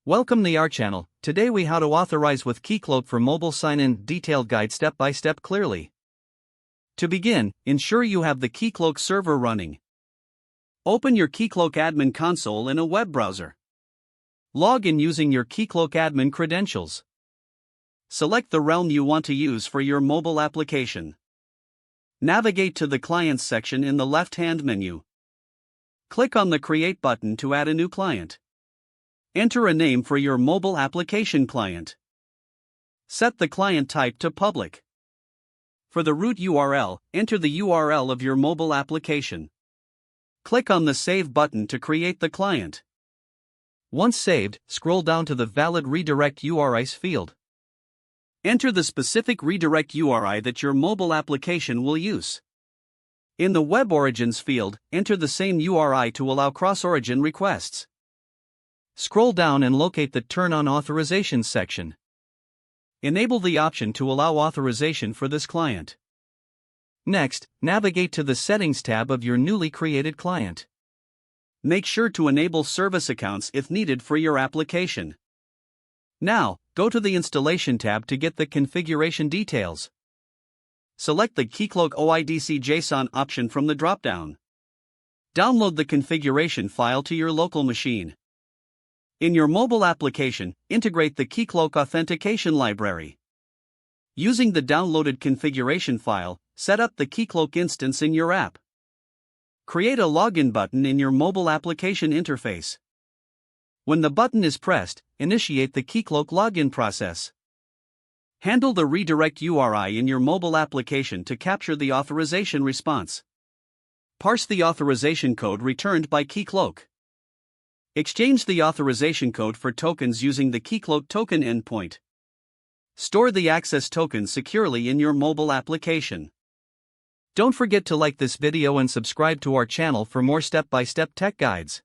Welcome to our channel. Today we how to authorize with Keycloak for mobile sign-in, detailed guide step by step clearly. To begin, ensure you have the Keycloak server running. Open your Keycloak admin console in a web browser. Log in using your Keycloak admin credentials. Select the realm you want to use for your mobile application. Navigate to the Clients section in the left-hand menu. Click on the Create button to add a new client. Enter a name for your mobile application client. Set the client type to public. For the root URL, enter the URL of your mobile application. Click on the Save button to create the client. Once saved, scroll down to the Valid Redirect URIs field. Enter the specific redirect URI that your mobile application will use. In the Web Origins field, enter the same URI to allow cross-origin requests. Scroll down and locate the Turn on Authorizations section. Enable the option to allow authorization for this client. Next, navigate to the Settings tab of your newly created client. Make sure to enable service accounts if needed for your application. Now, go to the Installation tab to get the configuration details. Select the Keycloak OIDC JSON option from the dropdown. Download the configuration file to your local machine. In your mobile application, integrate the Keycloak Authentication library. Using the downloaded configuration file, set up the Keycloak instance in your app. Create a login button in your mobile application interface. When the button is pressed, initiate the Keycloak login process. Handle the redirect URI in your mobile application to capture the authorization response. Parse the authorization code returned by Keycloak. Exchange the authorization code for tokens using the Keycloak token endpoint. Store the access tokens securely in your mobile application. Don't forget to like this video and subscribe to our channel for more step-by-step tech guides.